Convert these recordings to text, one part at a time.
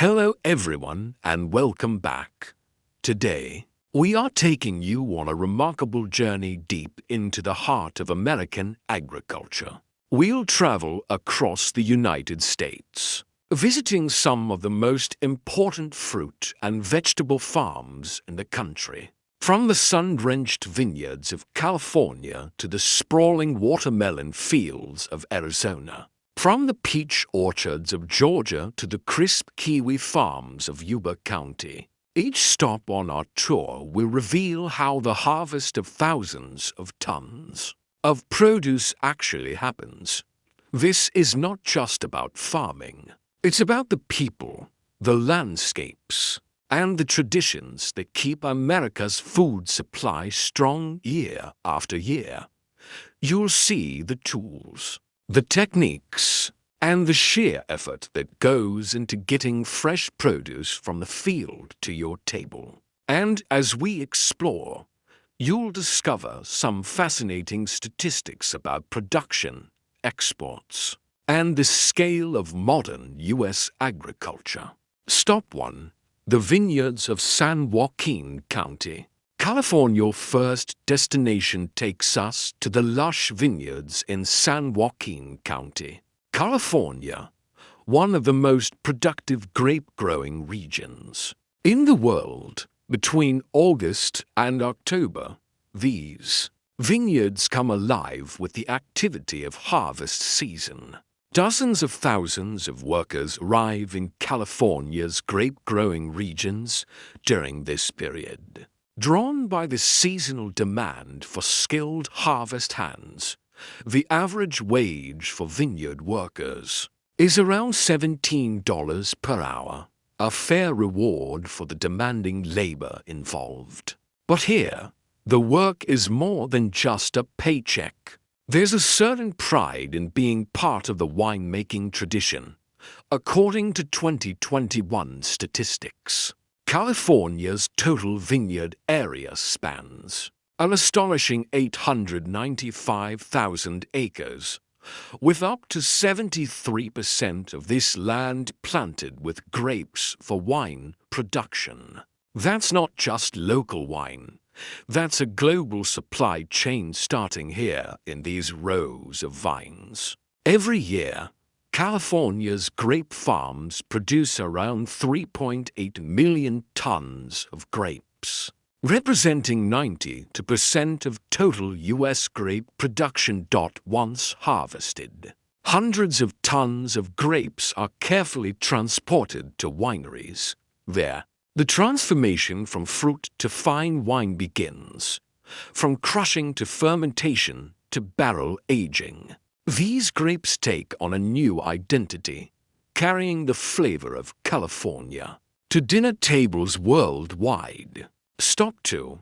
Hello everyone and welcome back. Today, we are taking you on a remarkable journey deep into the heart of American agriculture. We'll travel across the United States, visiting some of the most important fruit and vegetable farms in the country. From the sun-drenched vineyards of California to the sprawling watermelon fields of Arizona. From the peach orchards of Georgia to the crisp kiwi farms of Yuba County, each stop on our tour will reveal how the harvest of thousands of tons of produce actually happens. This is not just about farming. It's about the people, the landscapes, and the traditions that keep America's food supply strong year after year. You'll see the tools, the techniques, and the sheer effort that goes into getting fresh produce from the field to your table. And as we explore, you'll discover some fascinating statistics about production, exports, and the scale of modern U.S. agriculture. Stop 1. The vineyards of San Joaquin County. California's first destination takes us to the lush vineyards in San Joaquin County, California, one of the most productive grape-growing regions in the world. Between August and October, these vineyards come alive with the activity of harvest season. Dozens of thousands of workers arrive in California's grape-growing regions during this period. Drawn by the seasonal demand for skilled harvest hands, the average wage for vineyard workers is around $17 per hour, a fair reward for the demanding labor involved. But here, the work is more than just a paycheck. There's a certain pride in being part of the winemaking tradition, according to 2021 statistics. California's total vineyard area spans an astonishing 895,000 acres, with up to 73% of this land planted with grapes for wine production. That's not just local wine. That's a global supply chain starting here in these rows of vines. Every year, California's grape farms produce around 3.8 million tons of grapes, representing 92% of total U.S. grape production. Once harvested, hundreds of tons of grapes are carefully transported to wineries. There, the transformation from fruit to fine wine begins, from crushing to fermentation to barrel aging. These grapes take on a new identity, carrying the flavor of California to dinner tables worldwide. Stop 2.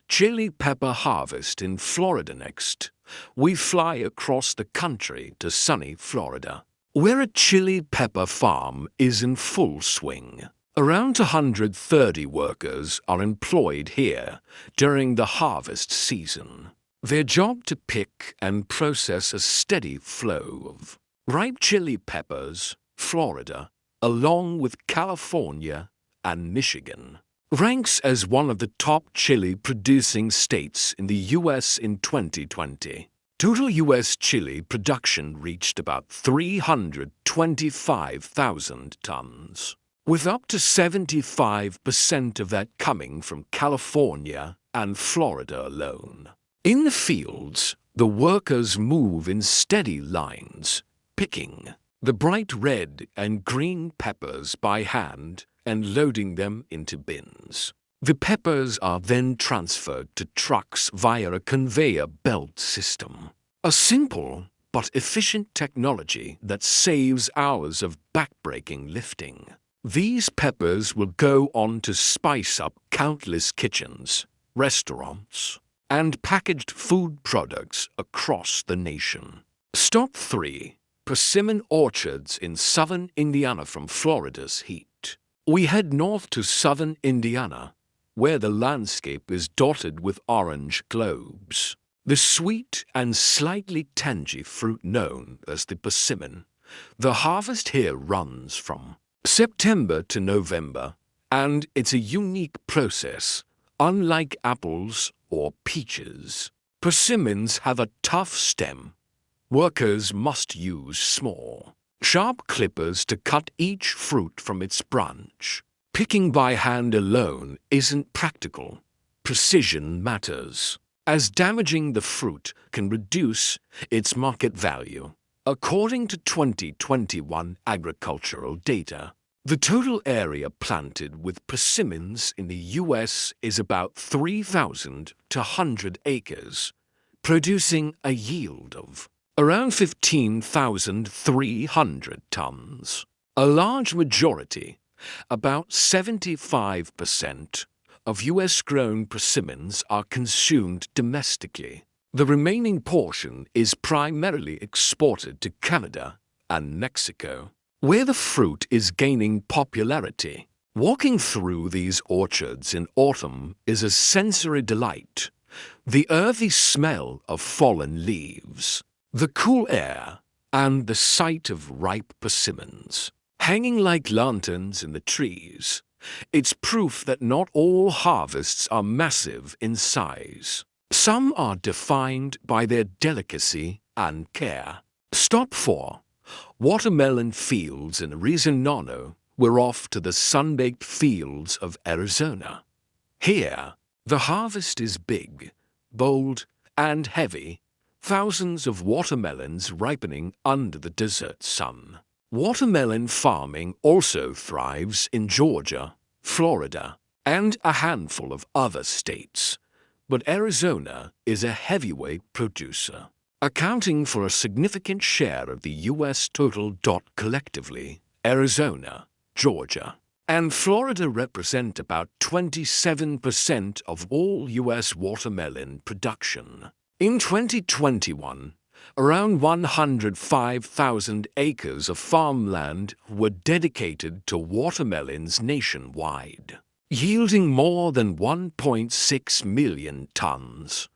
Chili pepper harvest in Florida. Next, we fly across the country to sunny Florida, where a chili pepper farm is in full swing. Around 130 workers are employed here during the harvest season. Their job to pick and process a steady flow of ripe chili peppers. Florida, along with California and Michigan, ranks as one of the top chili-producing states in the U.S. in 2020. Total U.S. chili production reached about 325,000 tons, with up to 75% of that coming from California and Florida alone. In the fields, the workers move in steady lines, picking the bright red and green peppers by hand and loading them into bins. The peppers are then transferred to trucks via a conveyor belt system, a simple but efficient technology that saves hours of backbreaking lifting. These peppers will go on to spice up countless kitchens, restaurants, and packaged food products across the nation. Stop 3. Persimmon orchards in southern Indiana. From Florida's heat, we head north to southern Indiana, where the landscape is dotted with orange globes. The sweet and slightly tangy fruit known as the persimmon. The harvest here runs from September to November, and it's a unique process, unlike apples or peaches. Persimmons have a tough stem. Workers must use small, sharp clippers to cut each fruit from its branch. Picking by hand alone isn't practical. Precision matters, as damaging the fruit can reduce its market value. According to 2021 agricultural data, the total area planted with persimmons in the US is about 3,200 acres, producing a yield of around 15,300 tons. A large majority, about 75%, of US-grown persimmons are consumed domestically. The remaining portion is primarily exported to Canada and Mexico, where the fruit is gaining popularity. Walking through these orchards in autumn is a sensory delight. The earthy smell of fallen leaves, the cool air, and the sight of ripe persimmons hanging like lanterns in the trees. It's proof that not all harvests are massive in size. Some are defined by their delicacy and care. Stop 4. Watermelon fields in Arizona. We're off to the sun-baked fields of Arizona. Here, the harvest is big, bold, and heavy. Thousands of watermelons ripening under the desert sun. Watermelon farming also thrives in Georgia, Florida, and a handful of other states. But Arizona is a heavyweight producer, accounting for a significant share of the U.S. total. Collectively, Arizona, Georgia, and Florida represent about 27% of all U.S. watermelon production. In 2021, around 105,000 acres of farmland were dedicated to watermelons nationwide, yielding more than 1.6 million tons.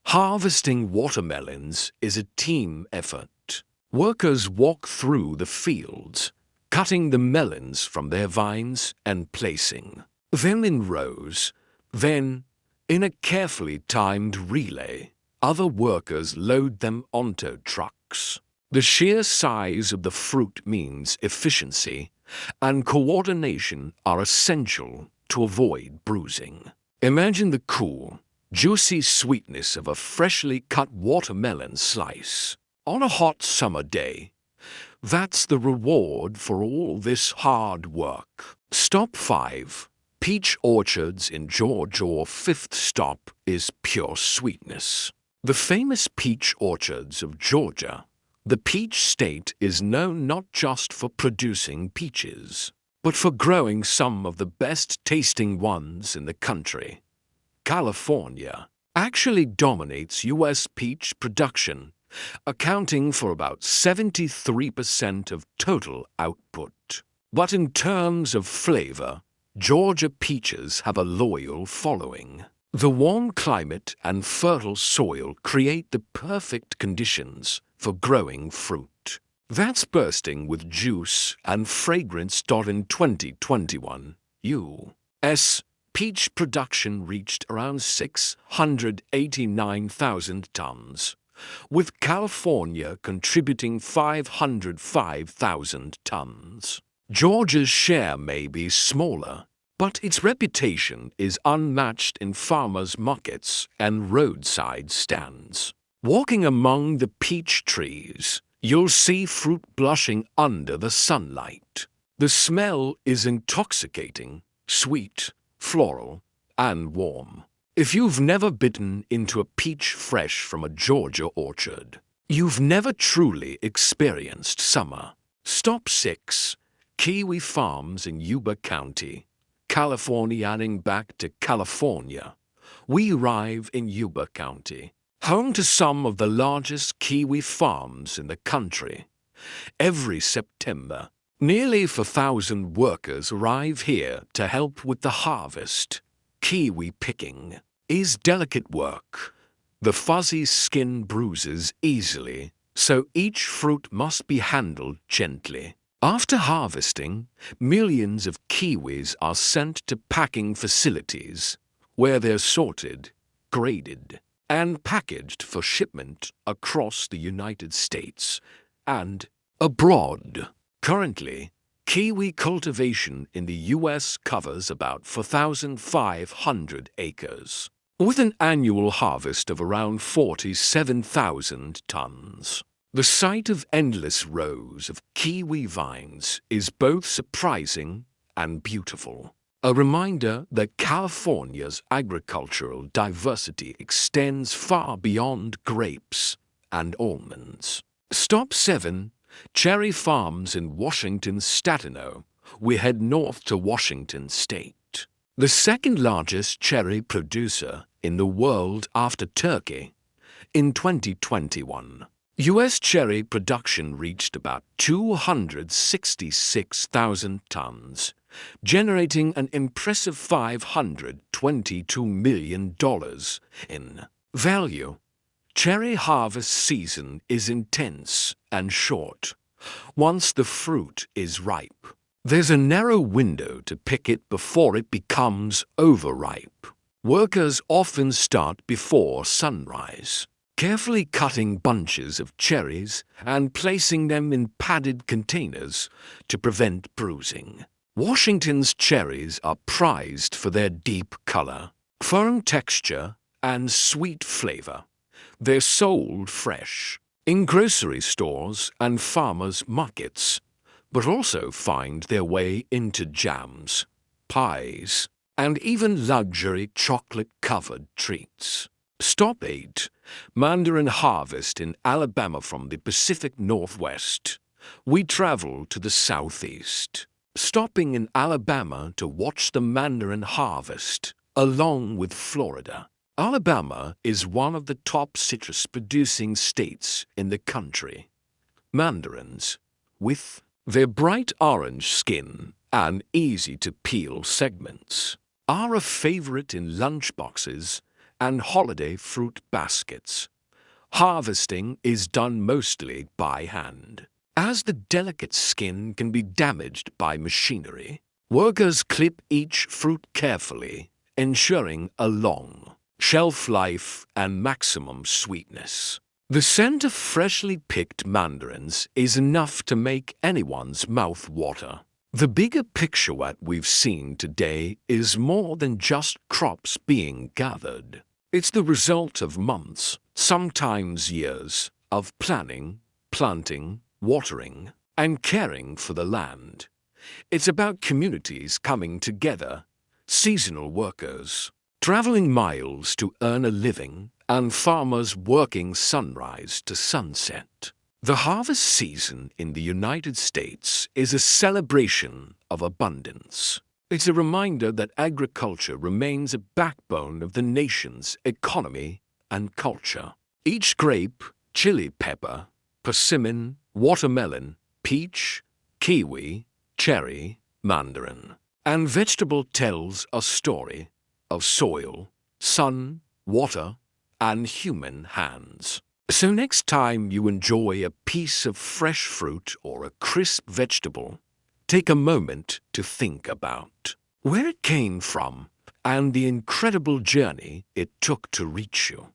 Harvesting watermelons is a team effort. Workers walk through the fields, cutting the melons from their vines and placing them in rows. Then, in a carefully timed relay, other workers load them onto trucks. The sheer size of the fruit means efficiency and coordination are essential to avoid bruising. Imagine the cool, juicy sweetness of a freshly cut watermelon slice on a hot summer day. That's the reward for all this hard work. Stop 5. Peach orchards in Georgia. Our fifth stop is pure sweetness. The famous peach orchards of Georgia. The peach state is known not just for producing peaches, but for growing some of the best-tasting ones in the country. California actually dominates U.S. peach production, accounting for about 73% of total output. But in terms of flavor, Georgia peaches have a loyal following. The warm climate and fertile soil create the perfect conditions for growing fruit. That's bursting with juice and fragrance. In 2021, U.S. peach production reached around 689,000 tons, with California contributing 505,000 tons. Georgia's share may be smaller, but its reputation is unmatched in farmers' markets and roadside stands. Walking among the peach trees, you'll see fruit blushing under the sunlight. The smell is intoxicating, sweet, floral, and warm. If you've never bitten into a peach fresh from a Georgia orchard, you've never truly experienced summer. Stop 6. Kiwi farms in Yuba County, California. Adding back to California, we arrive in Yuba County, home to some of the largest kiwi farms in the country. Every September, nearly 4,000 workers arrive here to help with the harvest. Kiwi picking is delicate work. The fuzzy skin bruises easily, so each fruit must be handled gently. After harvesting, millions of kiwis are sent to packing facilities where they're sorted, graded, and packaged for shipment across the United States and abroad. Currently, kiwi cultivation in the U.S. covers about 4,500 acres, with an annual harvest of around 47,000 tons. The sight of endless rows of kiwi vines is both surprising and beautiful, a reminder that California's agricultural diversity extends far beyond grapes and almonds. Stop 7. Cherry Farms in Washington's Statino. We head north to Washington State, the second largest cherry producer in the world after Turkey. In 2021, U.S. cherry production reached about 266,000 tons, generating an impressive $522 million in value. Cherry harvest season is intense and short. Once the fruit is ripe, there's a narrow window to pick it before it becomes overripe. Workers often start before sunrise, carefully cutting bunches of cherries and placing them in padded containers to prevent bruising. Washington's cherries are prized for their deep color, firm texture, and sweet flavor. They're sold fresh in grocery stores and farmers' markets, but also find their way into jams, pies, and even luxury chocolate-covered treats. Stop 8. Mandarin harvest in Alabama. From the Pacific Northwest, we travel to the southeast, stopping in Alabama to watch the mandarin harvest, along with Florida. Alabama is one of the top citrus-producing states in the country. Mandarins, with their bright orange skin and easy-to-peel segments, are a favorite in lunchboxes and holiday fruit baskets. Harvesting is done mostly by hand, as the delicate skin can be damaged by machinery. Workers clip each fruit carefully, ensuring a long shelf life and maximum sweetness. The scent of freshly picked mandarins is enough to make anyone's mouth water. The bigger picture what we've seen today is more than just crops being gathered. It's the result of months, sometimes years, of planning, planting, watering, and caring for the land. It's about communities coming together, seasonal workers traveling miles to earn a living, and farmers working sunrise to sunset. The harvest season in the United States is a celebration of abundance. It's a reminder that agriculture remains a backbone of the nation's economy and culture. Each grape, chili pepper, persimmon, watermelon, peach, kiwi, cherry, mandarin, and vegetable tells a story of soil, sun, water, and human hands. So next time you enjoy a piece of fresh fruit or a crisp vegetable, take a moment to think about where it came from and the incredible journey it took to reach you.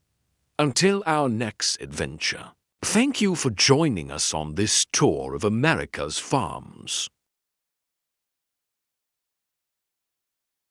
Until our next adventure, thank you for joining us on this tour of America's farms.